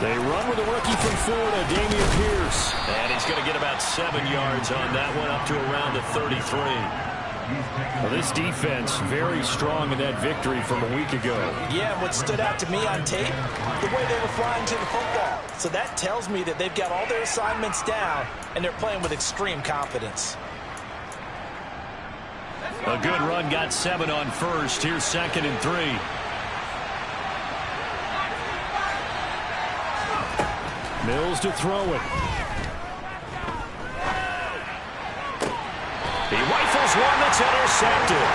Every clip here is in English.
They run with a rookie from Florida, Dameon Pierce. And he's going to get about 7 yards on that one, up to around the 33. Well, this defense very strong in that victory from a week ago. Yeah, and what stood out to me on tape, the way they were flying to the football. So that tells me that they've got all their assignments down, and they're playing with extreme confidence. A good run, got 7 on first. Here's 2nd and 3. Mills to throw it. He rifles one that's intercepted.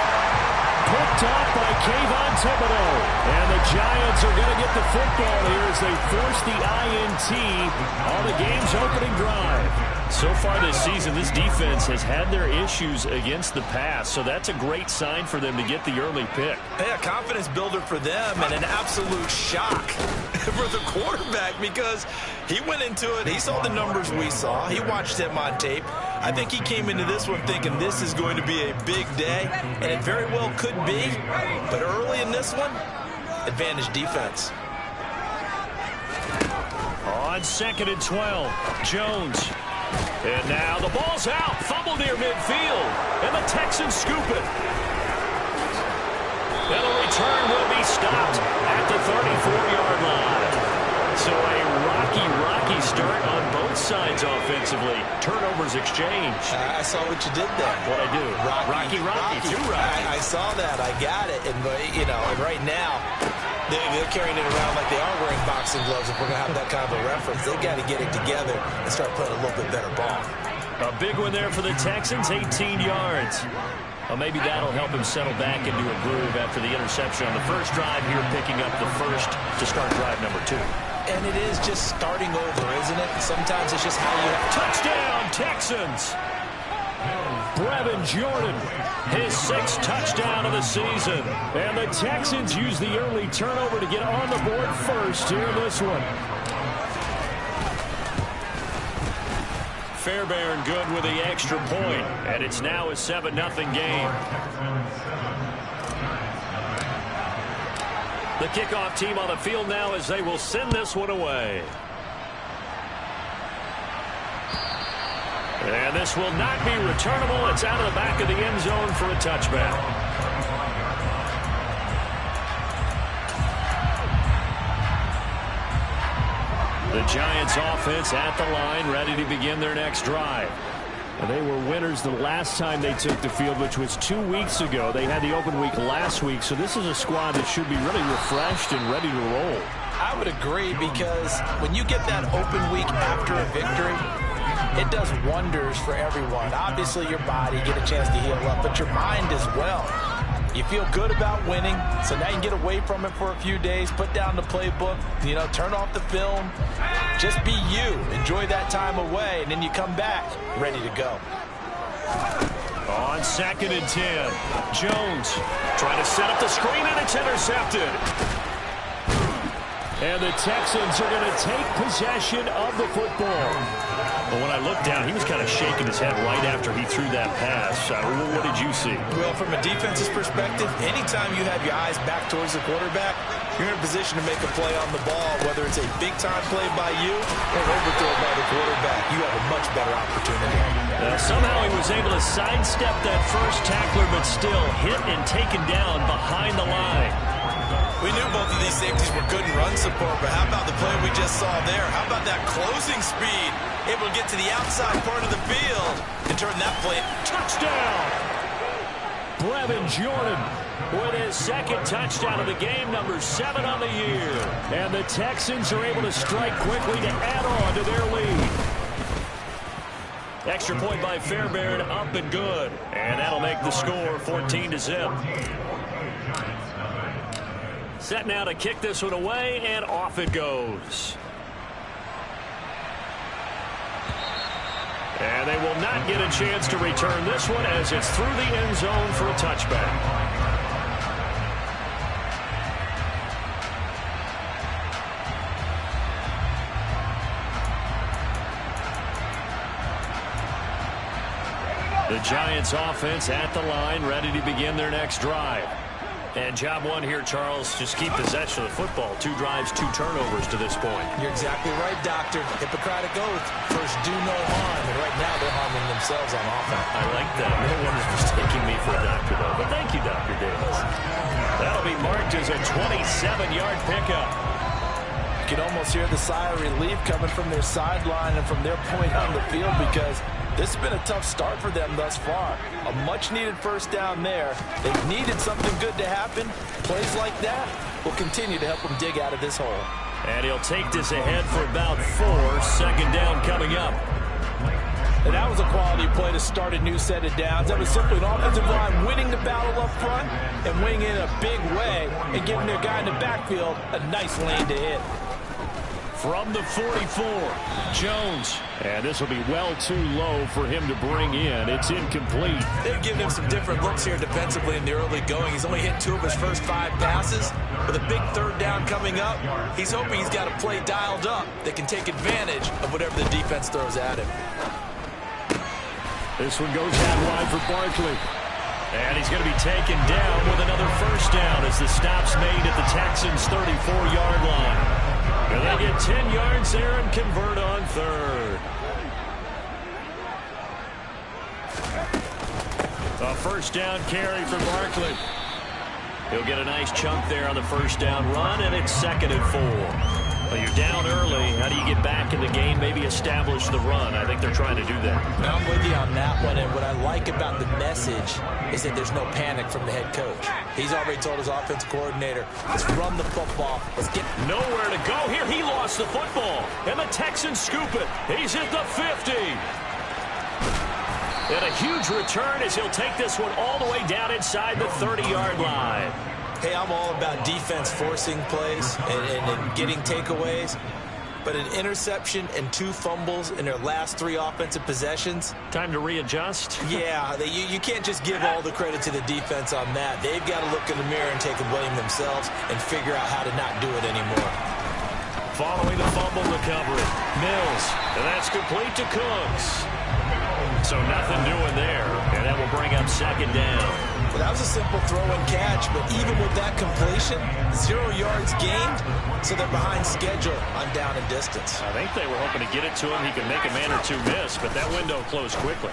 Picked off by Kayvon Thibodeau. And the Giants are going to get the football here as they force the INT on the game's opening drive. So far this season, this defense has had their issues against the pass, so that's a great sign for them to get the early pick. Hey, a confidence builder for them and an absolute shock for the quarterback because he went into it. He saw the numbers we saw. He watched him on tape. I think he came into this one thinking this is going to be a big day, and it very well could be. But early in this one, advantage defense. On 2nd and 12, Jones. And now the ball's out. Fumble near midfield. And the Texans scoop it. And the return will be stopped at the 34-yard line. So a rocky start on both sides offensively. Turnovers exchanged. I saw what you did there. What'd I do? Rocky. Too rocky. I saw that. I got it. And, you know, and right now, they're carrying it around like they are wearing boxing gloves. If we're going to have that kind of a reference, they've got to get it together and start playing a little bit better ball. A big one there for the Texans, 18 yards. Well, maybe that'll help him settle back into a groove after the interception on the first drive here, picking up the first to start drive number 2. And it is just starting over, isn't it? Sometimes it's just how you have touchdown, Texans. Brevin Jordan, his 6th touchdown of the season. And the Texans use the early turnover to get on the board first here in this one. Fairbairn good with the extra point, and it's now a 7-0 game. The kickoff team on the field now as they will send this one away. And this will not be returnable. It's out of the back of the end zone for a touchback. The Giants offense at the line, ready to begin their next drive. And they were winners the last time they took the field, which was 2 weeks ago. They had the open week last week, so this is a squad that should be really refreshed and ready to roll. I would agree, because when you get that open week after a victory, it does wonders for everyone. Obviously, your body, get a chance to heal up, but your mind as well. You feel good about winning, so now you can get away from it for a few days, put down the playbook, you know, turn off the film. Just be you. Enjoy that time away, and then you come back ready to go. On 2nd and 10, Jones trying to set up the screen, and it's intercepted. And the Texans are going to take possession of the football. Well, when I looked down, he was kind of shaking his head right after he threw that pass. What did you see? Well, from a defense's perspective, anytime you have your eyes back towards the quarterback, you're in a position to make a play on the ball, whether it's a big-time play by you or an overthrow by the quarterback. You have a much better opportunity. Somehow he was able to sidestep that first tackler, but still hit and taken down behind the line. We knew both of these safeties were good in run support, but how about the play we just saw there? How about that closing speed? Able to get to the outside part of the field and turn that play. Touchdown! Brevin Jordan with his 2nd touchdown of the game, number 7 on the year. And the Texans are able to strike quickly to add on to their lead. Extra point by Fairbairn, up and good. And that'll make the score 14-0. Set now to kick this one away, and off it goes. And they will not get a chance to return this one as it's through the end zone for a touchback. The Giants offense at the line, ready to begin their next drive. And job one here, Charles, just keep possession of the football. 2 drives, 2 turnovers to this point. You're exactly right, Doctor. Hippocratic oath. First, do no harm. And right now, they're harming themselves on offense. I like that. No one is mistaking me for a doctor, though. But thank you, Dr. Davis. That'll be marked as a 27-yard pickup. You can almost hear the sigh of relief coming from their sideline and from their point on the field, because this has been a tough start for them thus far. A much-needed first down there. They've needed something good to happen. Plays like that will continue to help them dig out of this hole. And he'll take this ahead for about 4. Second down coming up. And that was a quality play to start a new set of downs. That was simply an offensive line winning the battle up front and winning in a big way and giving their guy in the backfield a nice lane to hit. From the 44, Jones. And this will be well too low for him to bring in. It's incomplete. They've given him some different looks here defensively in the early going. He's only hit 2 of his first 5 passes. With a big third down coming up, he's hoping he's got a play dialed up that can take advantage of whatever the defense throws at him. This one goes out wide for Barkley. And he's going to be taken down with another first down as the stop's made at the Texans' 34-yard line. And they get 10 yards there and convert on 3rd. A first down carry for Barkley. He'll get a nice chunk there on the first down run, and it's 2nd and 4. Well, you're down early. How do you get back in the game, maybe establish the run? I think they're trying to do that. Now, I'm with you on that one, and what I like about the message is that there's no panic from the head coach. He's already told his offensive coordinator, let's run the football. Let's get nowhere to go here. He lost the football, and the Texans scoop it. He's at the 50. And a huge return as he'll take this one all the way down inside the 30-yard line. Hey, I'm all about defense forcing plays and getting takeaways. But an interception and 2 fumbles in their last 3 offensive possessions. Time to readjust? Yeah, you can't just give all the credit to the defense on that. They've got to look in the mirror and take a blame themselves and figure out how to not do it anymore. Following the fumble recovery, Mills. And that's complete to Cooks. So nothing doing there. And that will bring up 2nd down. Well, that was a simple throw and catch, but even with that completion, 0 yards gained, so they're behind schedule on down and distance. I think they were hoping to get it to him. He could make a man or 2 miss, but that window closed quickly.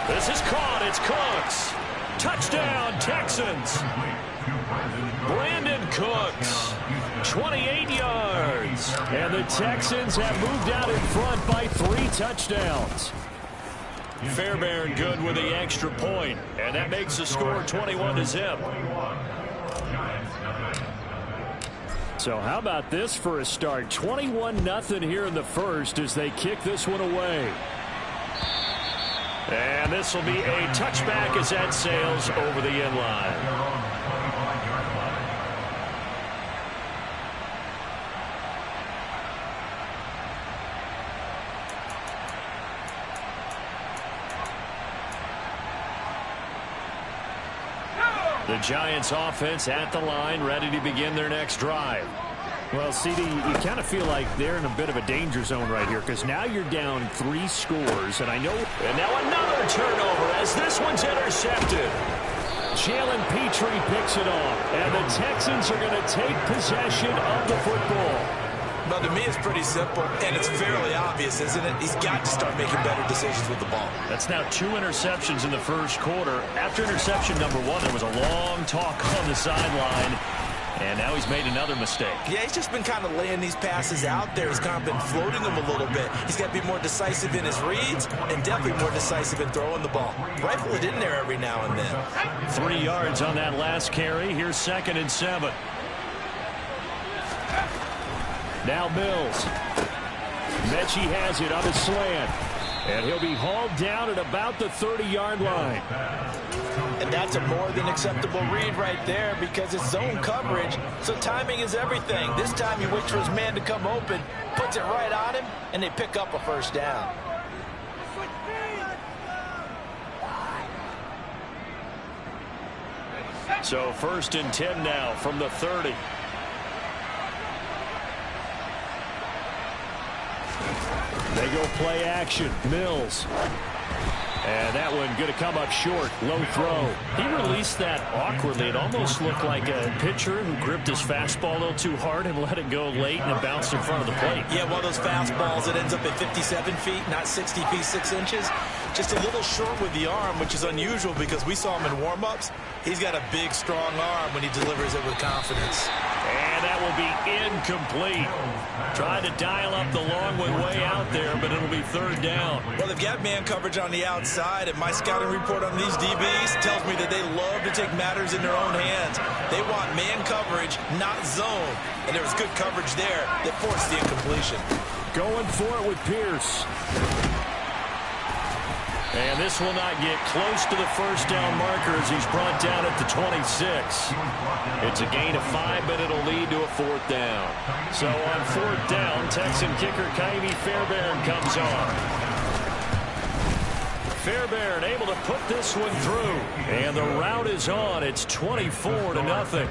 This is caught. It's Cooks. Touchdown, Texans. Brandon Cooks, 28 yards. And the Texans have moved out in front by 3 touchdowns. Fairbairn good with the extra point, and that makes the score 21-0. So how about this for a start? 21-0 here in the first as they kick this one away. And this will be a touchback as that sails over the end line. The Giants offense at the line, ready to begin their next drive. Well, CD, you kind of feel like they're in a bit of a danger zone right here because now you're down 3 scores, and I know. And now another turnover as this one's intercepted. Jalen Petrie picks it off, and the Texans are going to take possession of the football. Well, to me, it's pretty simple, and it's fairly obvious, isn't it? He's got to start making better decisions with the ball. That's now 2 interceptions in the first quarter. After interception number 1, there was a long talk on the sideline, and now he's made another mistake. Yeah, he's just been kind of laying these passes out there. He's kind of been floating them a little bit. He's got to be more decisive in his reads and definitely more decisive in throwing the ball. Rifle it in there every now and then. 3 yards on that last carry. Here's 2nd and 7. Now Mills. Mechie has it on a slant. And he'll be hauled down at about the 30-yard line. And that's a more than acceptable read right there because it's zone coverage, so timing is everything. This time he waits for his man to come open, puts it right on him, and they pick up a first down. So 1st and 10 now from the 30. They go play action. Mills. And that one going to come up short. Low throw. He released that awkwardly. It almost looked like a pitcher who gripped his fastball a little too hard and let it go late, and it bounced in front of the plate. Yeah, one of those fastballs that ends up at 57 feet, not 60 feet, 6 inches. Just a little short with the arm, which is unusual because we saw him in warm-ups. He's got a big, strong arm when he delivers it with confidence. And that will be incomplete. Tried to dial up the long one way out there, but it'll be third down. Well, they've got man coverage on the outside, and my scouting report on these DBs tells me that they love to take matters in their own hands. They want man coverage, not zone. And there was good coverage there that forced the incompletion. Going for it with Pierce. And this will not get close to the first down marker as he's brought down at the 26. It's a gain of 5, but it'll lead to a fourth down. So on fourth down, Texan kicker Ka'imi Fairbairn comes on. Fairbairn able to put this one through. And the route is on. It's 24-0.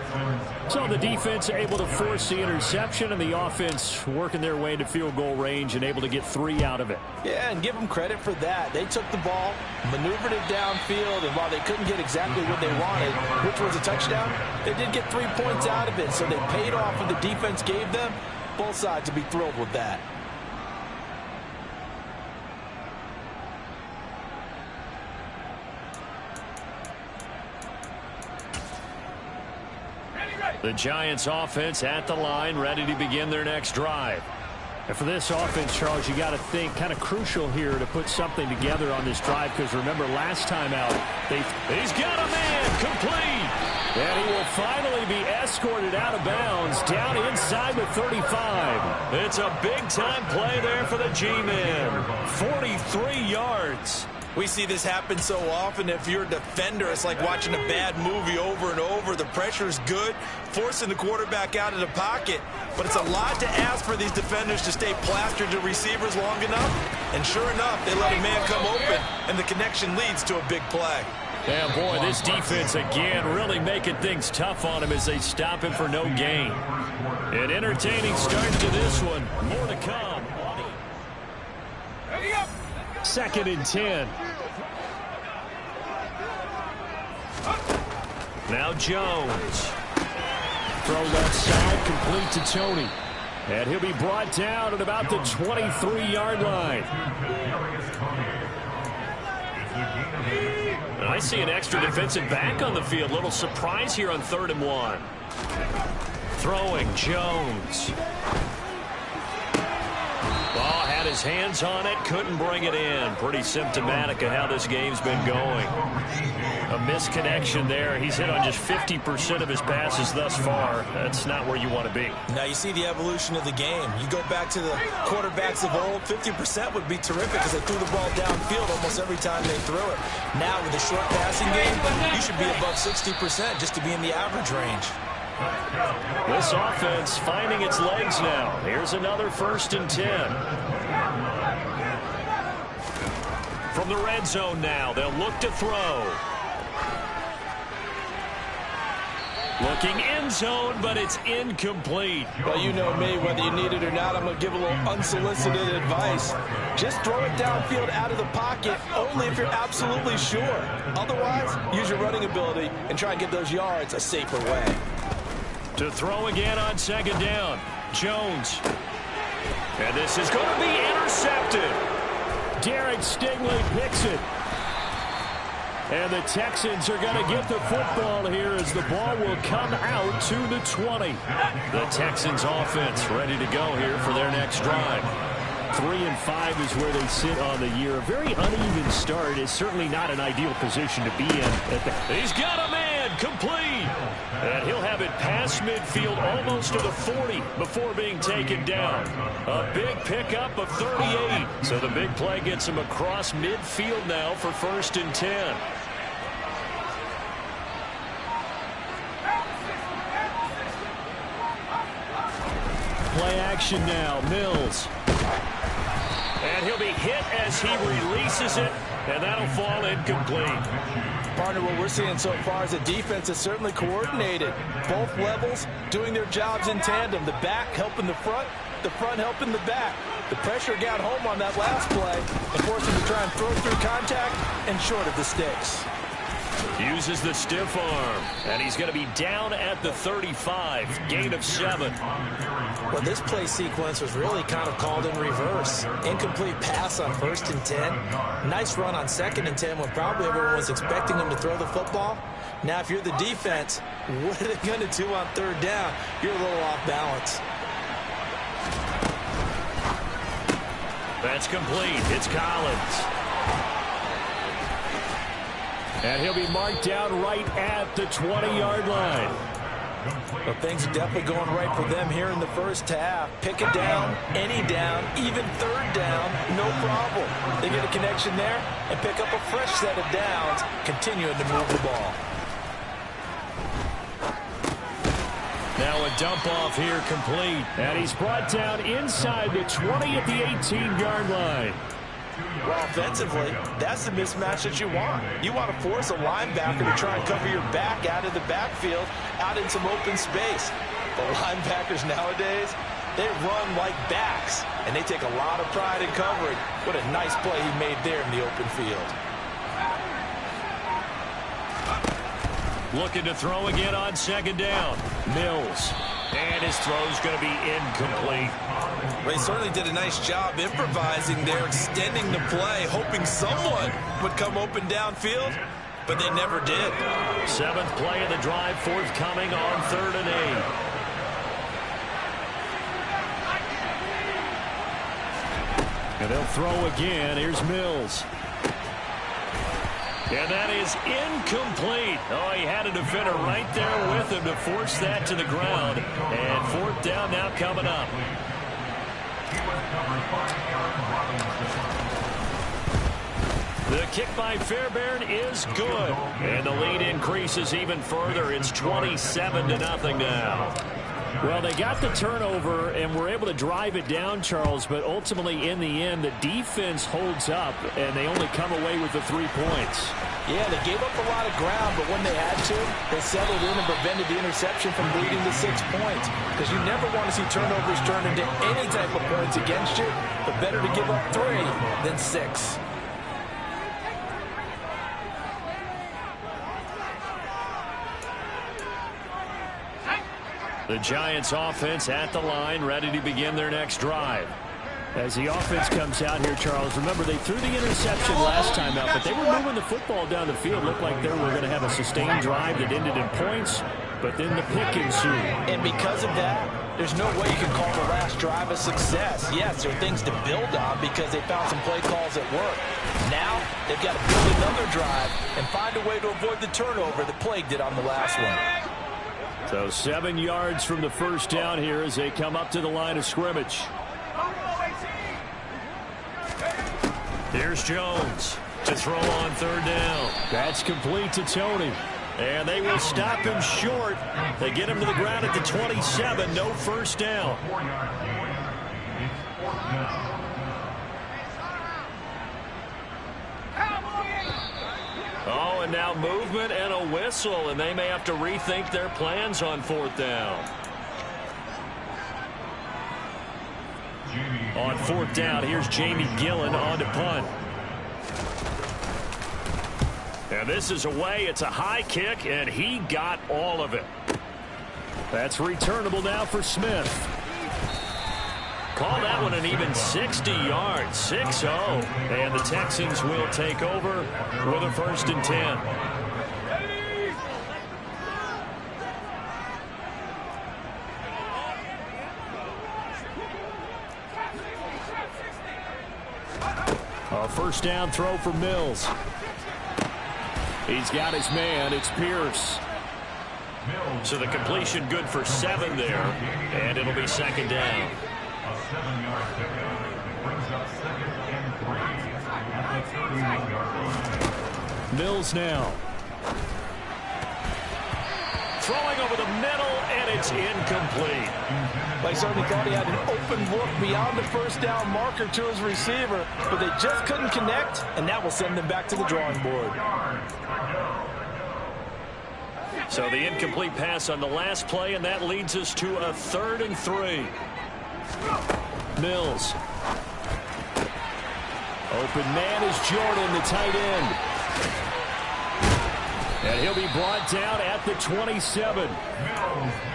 So the defense able to force the interception, and the offense working their way into field goal range and able to get 3 out of it. Yeah, and give them credit for that. They took the ball, maneuvered it downfield, and while they couldn't get exactly what they wanted, which was a touchdown, they did get 3 points out of it. So they paid off what the defense gave them. Both sides will be thrilled with that. The Giants offense at the line, ready to begin their next drive. And for this offense, Charles, you got to think kind of crucial here to put something together on this drive, because remember last time out, he's got a man complete. And he will finally be escorted out of bounds down inside the 35. It's a big-time play there for the G-men. 43 yards. We see this happen so often. If you're a defender, it's like watching a bad movie over and over. The pressure's good, forcing the quarterback out of the pocket. But it's a lot to ask for these defenders to stay plastered to receivers long enough. And sure enough, they let a man come open, and the connection leads to a big play. Yeah, boy, this defense again really making things tough on him as they stop him for no gain. An entertaining start to this one. More to come. 2nd and 10. Now Jones. Throw left side, complete to Tony. And he'll be brought down at about the 23-yard line. And I see an extra defensive back on the field. Little surprise here on 3rd and 1. Throwing Jones. Ball had his hands on it, couldn't bring it in. Pretty symptomatic of how this game's been going. A misconnection there. He's hit on just 50% of his passes thus far. That's not where you want to be. Now you see the evolution of the game. You go back to the quarterbacks of old, 50% would be terrific because they threw the ball downfield almost every time they threw it. Now with the short passing game, you should be above 60% just to be in the average range. This offense finding its legs now. Here's another 1st and 10. From the red zone now, they'll look to throw. Looking end zone, but it's incomplete. Well, you know me, whether you need it or not, I'm going to give a little unsolicited advice. Just throw it downfield out of the pocket, only if you're absolutely sure. Otherwise, use your running ability and try and get those yards a safer way. To throw again on 2nd down. Jones. And this is going to be intercepted. Derek Stingley picks it. And the Texans are going to get the football here as the ball will come out to the 20. The Texans offense ready to go here for their next drive. 3-5 is where they sit on the year. A very uneven start is certainly not an ideal position to be in. He's got a man complete. And he'll have it past midfield almost to the 40 before being taken down. A big pickup of 38. So the big play gets him across midfield now for 1st and 10. Play action now. Mills. And he'll be hit as he releases it, and that'll fall incomplete. Partner, what we're seeing so far is a defense that's certainly coordinated. Both levels doing their jobs in tandem. The back helping the front helping the back. The pressure got home on that last play and forced him to try and throw through contact and short of the sticks. Uses the stiff arm, and he's going to be down at the 35, gain of 7. Well, this play sequence was really kind of called in reverse. Incomplete pass on 1st and 10. Nice run on 2nd and 10 when probably everyone was expecting him to throw the football. Now, if you're the defense, what are they going to do on 3rd down? You're a little off balance. That's complete. It's Collins. And he'll be marked down right at the 20-yard line. Well, things are definitely going right for them here in the first half. Pick it down, any down, even 3rd down, no problem. They get a connection there and pick up a fresh set of downs, continuing to move the ball. Now a dump off here complete. And he's brought down inside the 20 at the 18-yard line. Well, offensively, that's the mismatch that you want. You want to force a linebacker to try and cover your back out of the backfield, out in some open space. The linebackers nowadays, they run like backs, and they take a lot of pride in covering. What a nice play he made there in the open field. Looking to throw again on 2nd down. Mills. And his throw's going to be incomplete. Well, he certainly did a nice job improvising there, extending the play, hoping someone would come open downfield, but they never did. 7th play of the drive, forthcoming on 3rd and 8. And they'll throw again. Here's Mills. And that is incomplete. Oh, he had a defender right there with him to force that to the ground. And 4th down now coming up. The kick by Fairbairn is good. And the lead increases even further. It's 27-0 now. Well, they got the turnover and were able to drive it down, Charles, but ultimately in the end, the defense holds up, and they only come away with the 3 points. Yeah, they gave up a lot of ground, but when they had to, they settled in and prevented the interception from leading to 6 points. Because you never want to see turnovers turn into any type of points against you, but better to give up 3 than 6. The Giants offense at the line, ready to begin their next drive. As the offense comes out here, Charles, remember they threw the interception last time out, but they were moving the football down the field. Looked like they were going to have a sustained drive that ended in points, but then the pick ensued. And because of that, there's no way you can call the last drive a success. Yes, there are things to build on because they found some play calls that work. Now, they've got to build another drive and find a way to avoid the turnover that plagued it on the last one. So 7 yards from the first down here as they come up to the line of scrimmage. Here's Jones to throw on 3rd down. That's complete to Tony. And they will stop him short. They get him to the ground at the 27. No first down. Oh, and now movement and a whistle, and they may have to rethink their plans on 4th down. On 4th down, here's Jamie Gillen on to punt. And this is away. It's a high kick, and he got all of it. That's returnable now for Smith. Call that one an even 60 yards, 6-0. And the Texans will take over with a 1st and 10. A 1st down throw for Mills. He's got his man. It's Pierce. So the completion good for 7 there. And it'll be 2nd down. A 7-yard pickup brings up 2nd and 3 at the 31-yard line. Mills now. Throwing over the middle, and it's incomplete. Well, he certainly thought he had an open look beyond the 1st down marker to his receiver, but they just couldn't connect, and that will send them back to the drawing board. So the incomplete pass on the last play, and that leads us to a 3rd and 3. Mills open man is Jordan, the tight end. And he'll be brought down at the 27.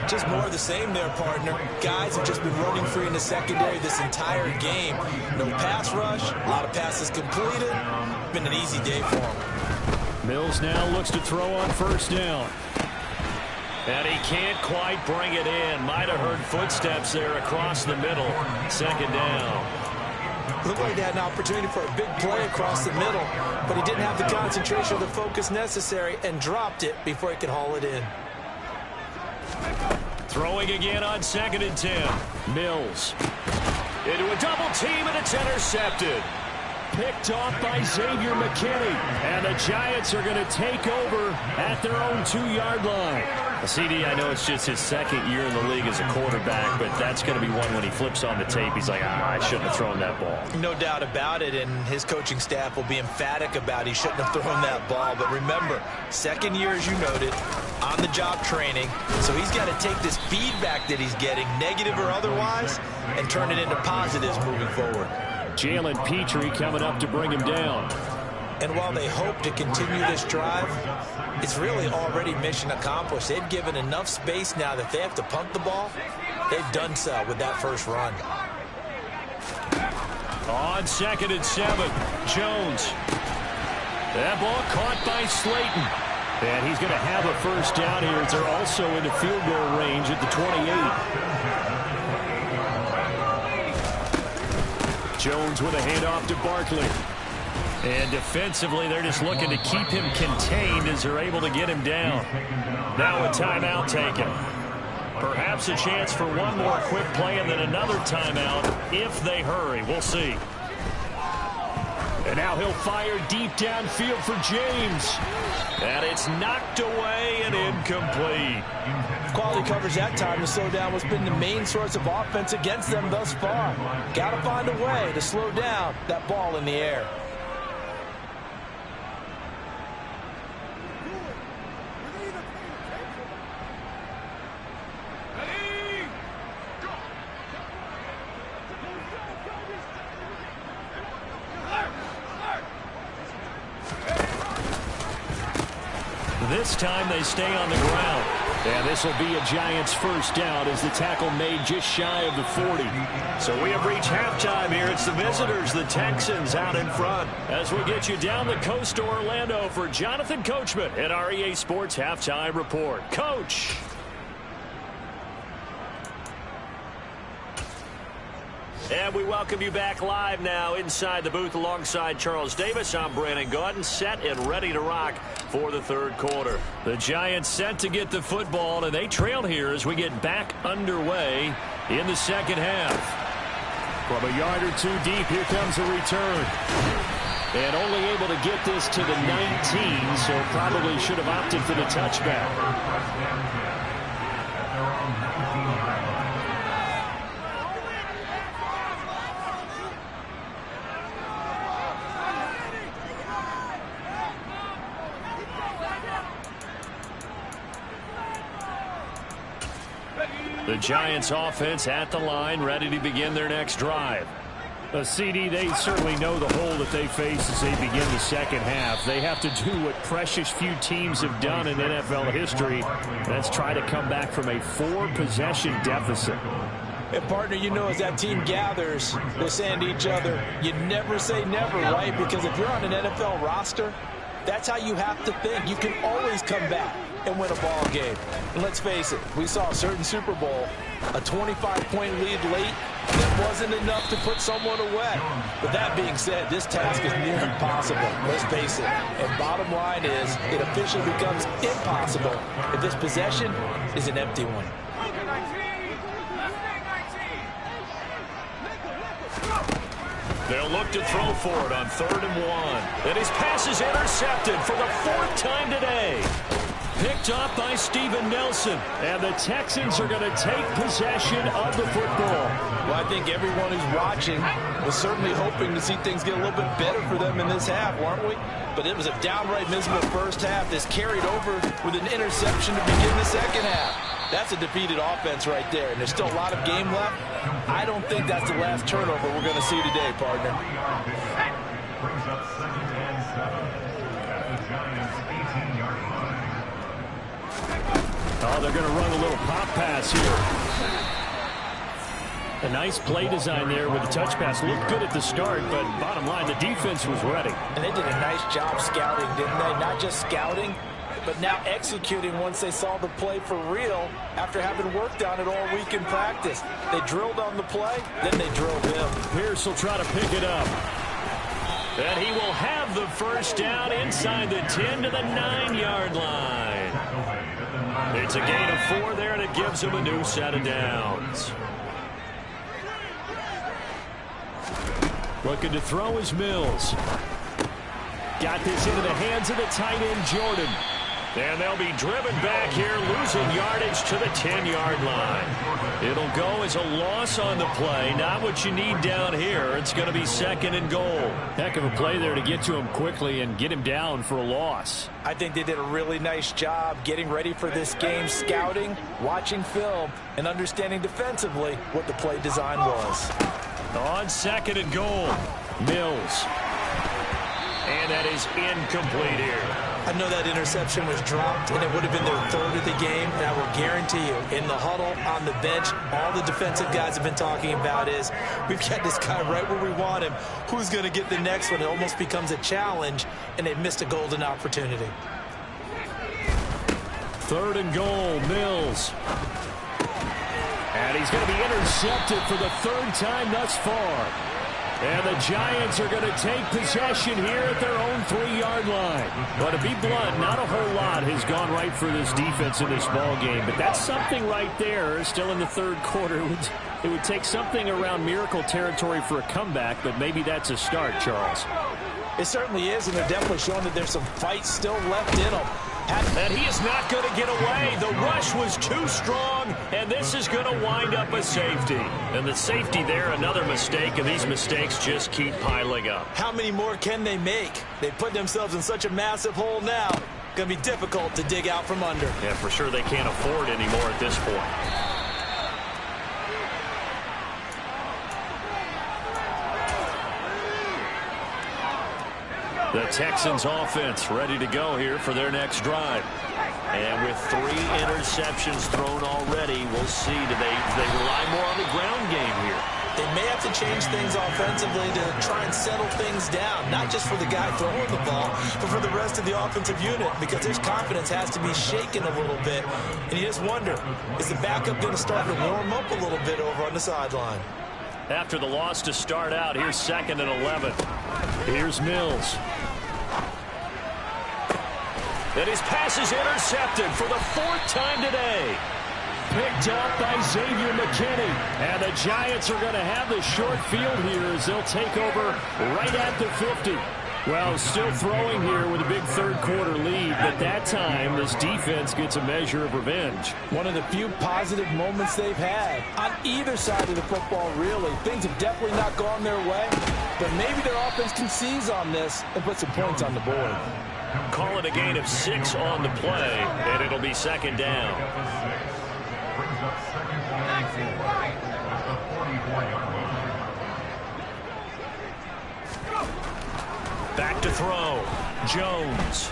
Just more of the same there, partner. Guys have just been running free in the secondary this entire game. No pass rush, a lot of passes completed. Been an easy day for him. Mills now looks to throw on first down. And he can't quite bring it in. Might have heard footsteps there across the middle. Second down. Looked like he had an opportunity for a big play across the middle, but he didn't have the concentration or the focus necessary and dropped it before he could haul it in. Throwing again on 2nd and 10. Mills into a double team, and it's intercepted. Picked off by Xavier McKinney. And the Giants are going to take over at their own 2-yard line. CD, I know it's just his 2nd year in the league as a quarterback, but that's going to be one when he flips on the tape. He's like, I shouldn't have thrown that ball. No doubt about it, and his coaching staff will be emphatic about he shouldn't have thrown that ball. But remember, 2nd year, as you noted, on-the-job training. So he's got to take this feedback that he's getting, negative or otherwise, and turn it into positives moving forward. Jalen Petrie coming up to bring him down. And while they hope to continue this drive, it's really already mission accomplished. They've given enough space now that they have to punt the ball. They've done so with that first run. On 2nd and 7, Jones. That ball caught by Slayton. And he's going to have a first down here. They're also into field goal range at the 28. Jones with a handoff to Barkley. And defensively, they're just looking to keep him contained as they're able to get him down. Now a timeout taken. Perhaps a chance for one more quick play and then another timeout if they hurry. We'll see. And now he'll fire deep downfield for James. And it's knocked away and incomplete. Quality coverage that time to slow down what's been the main source of offense against them thus far. Got to find a way to slow down that ball in the air. This time they stay on the ground. And this will be a Giants first down as the tackle made just shy of the 40. So we have reached halftime here. It's the visitors, the Texans, out in front. As we get you down the coast to Orlando for Jonathan Coachman at our EA Sports Halftime Report. Coach. And we welcome you back live now inside the booth alongside Charles Davis. I'm Brandon Gaudin, set and ready to rock for the third quarter. The Giants set to get the football, and they trail here as we get back underway in the second half. From a yard or two deep, here comes a return. And only able to get this to the 19, so probably should have opted for the touchback. The Giants offense at the line, ready to begin their next drive. CD, they certainly know the hole that they face as they begin the second half. They have to do what precious few teams have done in NFL history. That's try to come back from a 4-possession deficit. And partner, you know, as that team gathers, they're saying to each other, you never say never, right? Because if you're on an NFL roster, that's how you have to think. You can always come back and win a ball game. And let's face it, we saw a certain Super Bowl, a 25-point lead late, that wasn't enough to put someone away. But that being said, this task is near impossible. Let's face it. And bottom line is, it officially becomes impossible if this possession is an empty one. They'll look to throw for it on 3rd and 1. And his pass is intercepted for the 4th time today. Picked off by Steven Nelson. And the Texans are going to take possession of the football. Well, I think everyone who's watching was certainly hoping to see things get a little bit better for them in this half, weren't we? But it was a downright miserable first half that's carried over with an interception to begin the second half. That's a defeated offense right there, and there's still a lot of game left. I don't think that's the last turnover we're going to see today, partner. Oh, they're going to run a little pop pass here. A nice play design there with the touch pass. Looked good at the start, but bottom line, the defense was ready. And they did a nice job scouting, didn't they? Not just scouting, but now executing once they saw the play for real after having worked on it all week in practice. They drilled on the play, then they drilled him. Pierce will try to pick it up. And he will have the first down inside the 10 to the 9-yard line. It's a gain of 4 there, and it gives him a new set of downs. Looking to throw is Mills. Got this into the hands of the tight end, Jordan. And they'll be driven back here, losing yardage to the 10-yard line. It'll go as a loss on the play. Not what you need down here. It's going to be 2nd and goal. Heck of a play there to get to him quickly and get him down for a loss. I think they did a really nice job getting ready for this game, scouting, watching film, and understanding defensively what the play design was. On 2nd and goal, Mills. And that is incomplete here. I know that interception was dropped, and it would have been their 3rd of the game, and I will guarantee you, in the huddle, on the bench, all the defensive guys have been talking about is, we've got this guy right where we want him. Who's going to get the next one? It almost becomes a challenge, and they missed a golden opportunity. 3rd and goal, Mills. And he's going to be intercepted for the 3rd time thus far. And the Giants are going to take possession here at their own 3-yard line. But to be blunt, not a whole lot has gone right for this defense in this ball game. But that's something right there, still in the 3rd quarter. It would take something around miracle territory for a comeback, but maybe that's a start, Charles. It certainly is, and they're definitely showing that there's some fight still left in them. And he is not going to get away. The rush was too strong, and this is going to wind up a safety. And the safety there, another mistake, and these mistakes just keep piling up. How many more can they make? They put themselves in such a massive hole now. Going to be difficult to dig out from under. Yeah, for sure they can't afford anymore at this point. The Texans offense ready to go here for their next drive. And with 3 interceptions thrown already, we'll see. Do they rely more on the ground game here? They may have to change things offensively to try and settle things down, not just for the guy throwing the ball, but for the rest of the offensive unit, because his confidence has to be shaken a little bit. And you just wonder, is the backup going to start to warm up a little bit over on the sideline? After the loss to start out, here's 2nd and 11. Here's Mills. And his pass is intercepted for the 4th time today. Picked up by Xavier McKinney. And the Giants are going to have the short field here as they'll take over right at the 50. Well, still throwing here with a big 3rd quarter lead, but that time this defense gets a measure of revenge. One of the few positive moments they've had on either side of the football, really. Things have definitely not gone their way, but maybe their offense can seize on this and put some points on the board. Call it a gain of 6 on the play, and it'll be 2nd down. Brings up 2nd and 4 at the 44-yard line. Back to throw. Jones.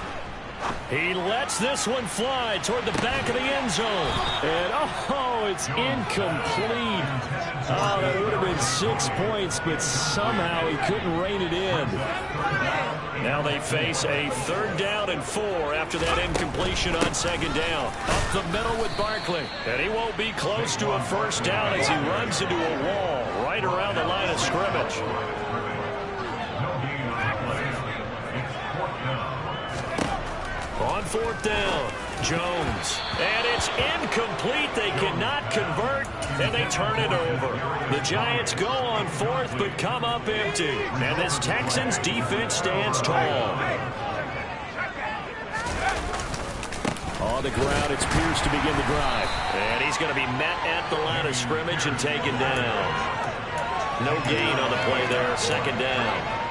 He lets this one fly toward the back of the end zone. And, oh, it's incomplete. Oh, that would have been 6 points, but somehow he couldn't rein it in. Now they face a 3rd down and 4 after that incompletion on 2nd down. Up the middle with Barkley. And he won't be close to a 1st down as he runs into a wall right around the line of scrimmage. On 4th down, Jones. And it's incomplete. They cannot convert, and they turn it over. The Giants go on 4th, but come up empty. And this Texans defense stands tall. On the ground, it's Pierce to begin the drive. And he's going to be met at the line of scrimmage and taken down. No gain on the play there, 2nd down.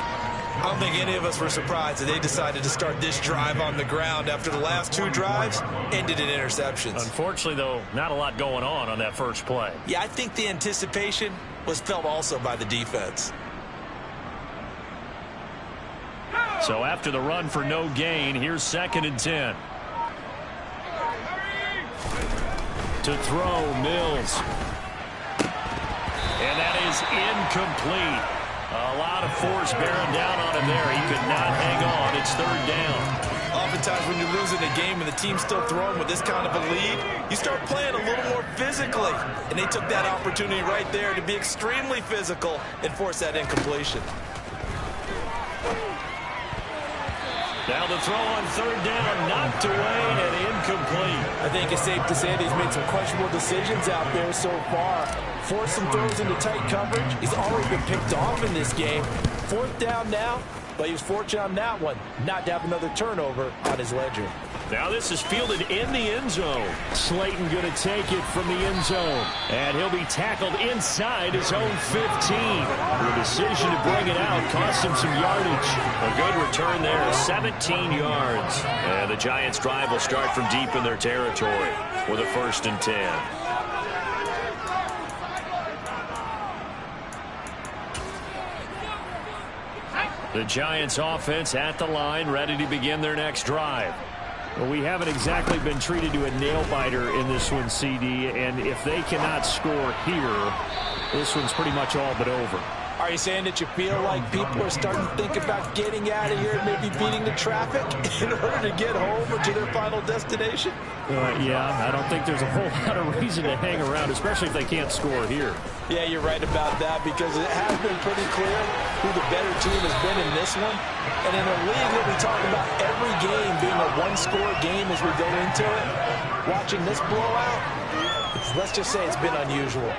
I don't think any of us were surprised that they decided to start this drive on the ground after the last 2 drives ended in interceptions. Unfortunately, though, not a lot going on that first play. Yeah, I think the anticipation was felt also by the defense. So after the run for no gain, here's 2nd and 10. To throw, Mills. And that is incomplete. A lot of force bearing down on him there. He could not hang on. It's third down. Oftentimes when you're losing a game and the team's still throwing with this kind of a lead, you start playing a little more physically. And they took that opportunity right there to be extremely physical and force that incompletion. Now the throw on third down, knocked away and incomplete. I think it's safe to say that he's made some questionable decisions out there so far. Forced some throws into tight coverage. He's already been picked off in this game. Fourth down now, but he was fortunate on that one not to have another turnover on his ledger. Now this is fielded in the end zone. Slayton going to take it from the end zone. And he'll be tackled inside his own 15. The decision to bring it out cost him some yardage. A good return there, 17 yards. And the Giants' drive will start from deep in their territory with a 1st and 10. The Giants offense at the line, ready to begin their next drive. Well, we haven't exactly been treated to a nail-biter in this one, CD, and if they cannot score here, this one's pretty much all but over. Are you saying that you feel like people are starting to think about getting out of here and maybe beating the traffic in order to get home or to their final destination? Yeah, I don't think there's a whole lot of reason to hang around, especially if they can't score here. Yeah, you're right about that because it has been pretty clear who the better team has been in this one. And in a league that we talk about every game being a one-score game as we go into it, watching this blowout, let's just say it's been unusual.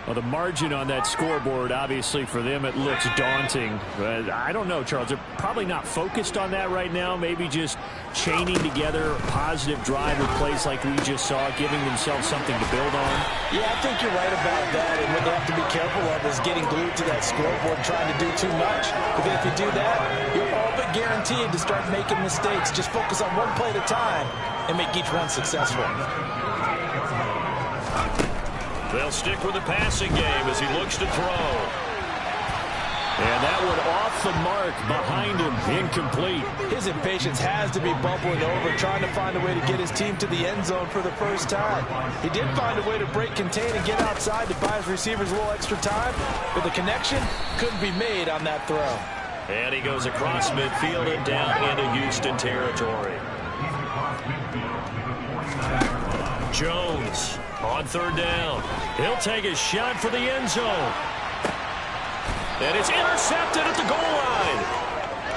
Well, the margin on that scoreboard, obviously, for them, it looks daunting. But I don't know, Charles. They're probably not focused on that right now. Maybe just chaining together a positive drive with plays like we just saw, giving themselves something to build on. Yeah, I think you're right about that. And what they have to be careful of is getting glued to that scoreboard, trying to do too much. Because if you do that, you're all but guaranteed to start making mistakes. Just focus on one play at a time and make each one successful. They'll stick with the passing game as he looks to throw. And that one off the mark behind him, incomplete. His impatience has to be bubbling over, trying to find a way to get his team to the end zone for the first time. He did find a way to break contain and get outside to buy his receivers a little extra time, but the connection couldn't be made on that throw. And he goes across midfield and down into Houston territory. Jones on third down. He'll take a shot for the end zone. And it's intercepted at the goal line.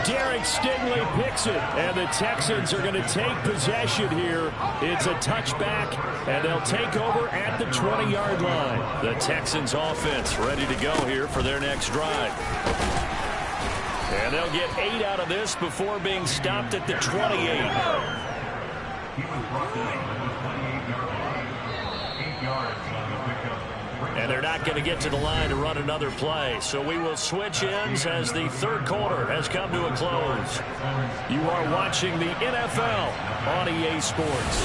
Derek Stingley picks it, and the Texans are going to take possession here. It's a touchback, and they'll take over at the 20-yard line. The Texans offense ready to go here for their next drive. And they'll get 8 out of this before being stopped at the 28. And they're not going to get to the line to run another play. So we will switch ends as the third quarter has come to a close. You are watching the NFL on EA Sports.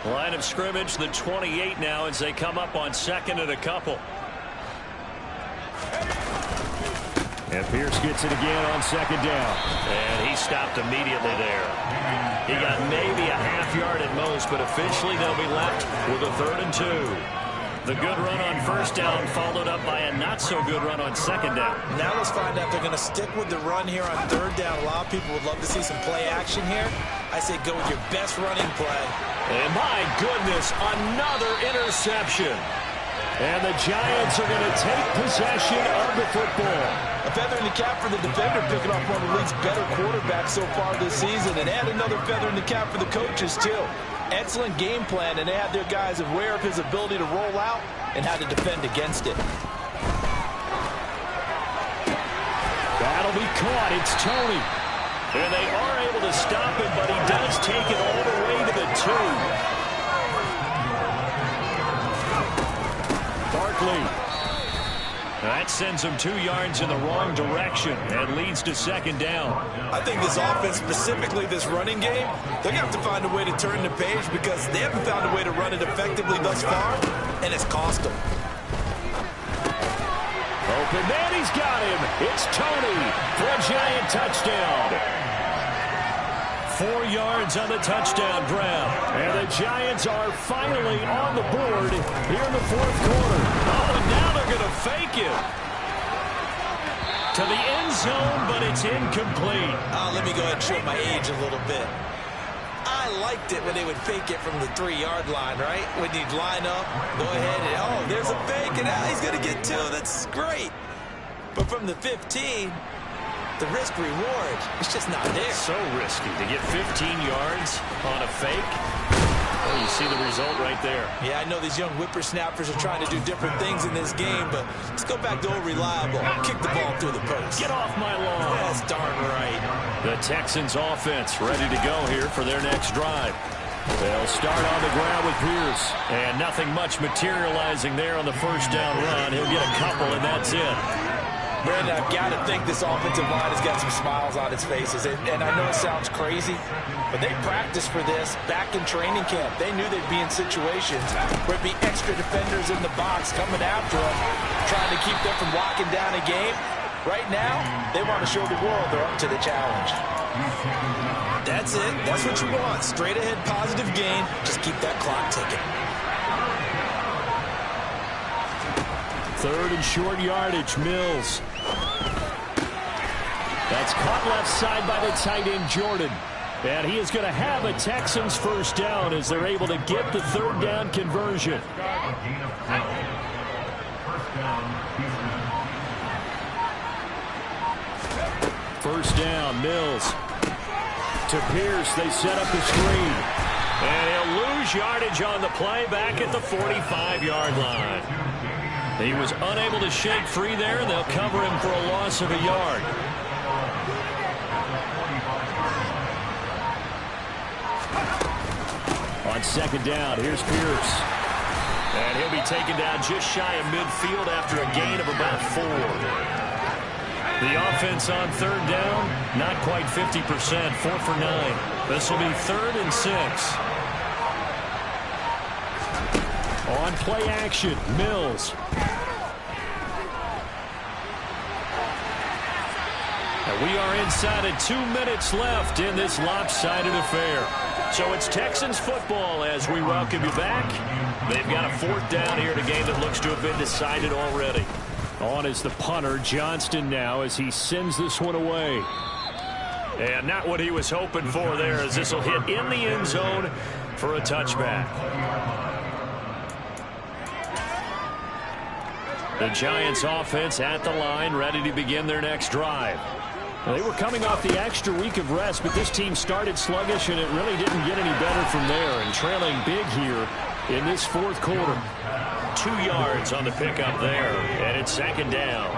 Line of scrimmage, the 28 now as they come up on 2nd and a couple. And Pierce gets it again on 2nd down. And he stopped immediately there. He got maybe a half-yard at most, but officially they'll be left with a 3rd and 2. The good run on 1st down followed up by a not-so-good run on 2nd down. Now let's find out if they're going to stick with the run here on 3rd down. A lot of people would love to see some play action here. I say go with your best running play. And my goodness, another interception. And the Giants are going to take possession of the football. A feather in the cap for the defender, picking off one of the league's better quarterbacks so far this season. And add another feather in the cap for the coaches, too. Excellent game plan, and they had their guys aware of his ability to roll out and how to defend against it. That'll be caught. It's Tony. And they are able to stop him, but he does take it all the way to the 2. Barkley. That sends him 2 yards in the wrong direction and leads to 2nd down. I think this offense, specifically this running game, they're going to have to find a way to turn the page because they haven't found a way to run it effectively thus far, and it's cost them. Open man, he's got him. It's Tony for a Giant touchdown. 4 yards on the touchdown grab. And the Giants are finally on the board here in the fourth quarter. Oh, and now they're going to fake it to the end zone, but it's incomplete. Let me go ahead and show my age a little bit. I liked it when they would fake it from the 3-yard line, right? When you'd line up, go ahead and, oh, there's a fake, and now he's going to get 2. That's great. But from the 15, the risk-reward, it's just not there. So risky to get 15 yards on a fake. Oh, you see the result right there. Yeah, I know these young whippersnappers are trying to do different things in this game, but let's go back to old reliable. Kick the ball through the post. Get off my lawn. That's darn right. The Texans offense ready to go here for their next drive. They'll start on the ground with Pierce. And nothing much materializing there on the first down run. He'll get a couple, and that's it. Brandon, I've got to think this offensive line has got some smiles on its faces. And I know it sounds crazy, but they practiced for this back in training camp. They knew they'd be in situations where it'd be extra defenders in the box coming after them, trying to keep them from locking down a game. Right now, they want to show the world they're up to the challenge. That's it. That's what you want. Straight ahead positive gain. Just keep that clock ticking. 3rd and short yardage, Mills. That's caught left side by the tight end, Jordan. And he is going to have a Texans first down as they're able to get the 3rd down conversion. First down, Mills. To Pierce, they set up the screen. And he'll lose yardage on the play back at the 45-yard line. He was unable to shake free there, and they'll cover him for a loss of a yard. On 2nd down, here's Pierce. And he'll be taken down just shy of midfield after a gain of about 4. The offense on 3rd down, not quite 50%, 4 for 9. This will be 3rd and 6. On play action, Mills. And we are inside of 2 minutes left in this lopsided affair. So it's Texans football as we welcome you back. They've got a 4th down here in a game that looks to have been decided already. On is the punter, Johnston, now as he sends this one away. And not what he was hoping for there, as this will hit in the end zone for a touchback. The Giants offense at the line, ready to begin their next drive. They were coming off the extra week of rest, but this team started sluggish, and it really didn't get any better from there. And trailing big here in this 4th quarter. 2 yards on the pickup there, and it's 2nd down.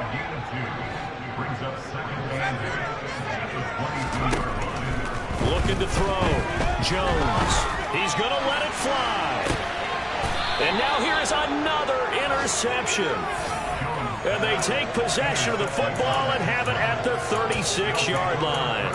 Looking to throw. Jones. He's going to let it fly. And now here is another interception. And they take possession of the football and have it at the 36-yard line.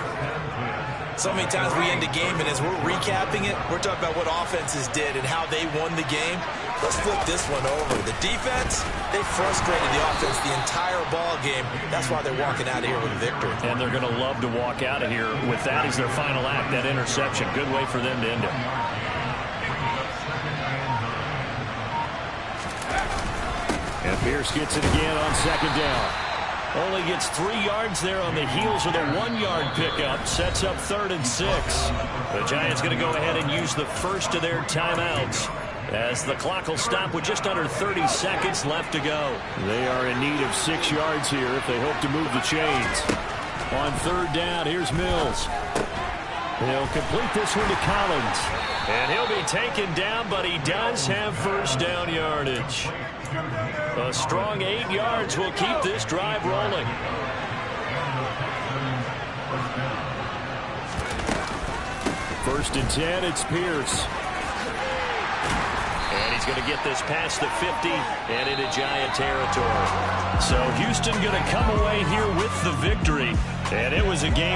So many times we end the game, and as we're recapping it, we're talking about what offenses did and how they won the game. Let's flip this one over. The defense, they frustrated the offense the entire ball game. That's why they're walking out of here with a victory. And they're going to love to walk out of here with that as their final act, that interception. Good way for them to end it. And Pierce gets it again on 2nd down. Only gets 3 yards there on the heels of the 1-yard pickup. Sets up 3rd and 6. The Giants going to go ahead and use the first of their timeouts, as the clock will stop with just under 30 seconds left to go. They are in need of 6 yards here if they hope to move the chains. On 3rd down, here's Mills. He'll complete this one to Collins. And he'll be taken down, but he does have first down yardage. A strong 8 yards will keep this drive rolling. First and 10, it's Pierce. And he's going to get this past the 50 and into Giant territory. So Houston going to come away here with the victory. And it was a game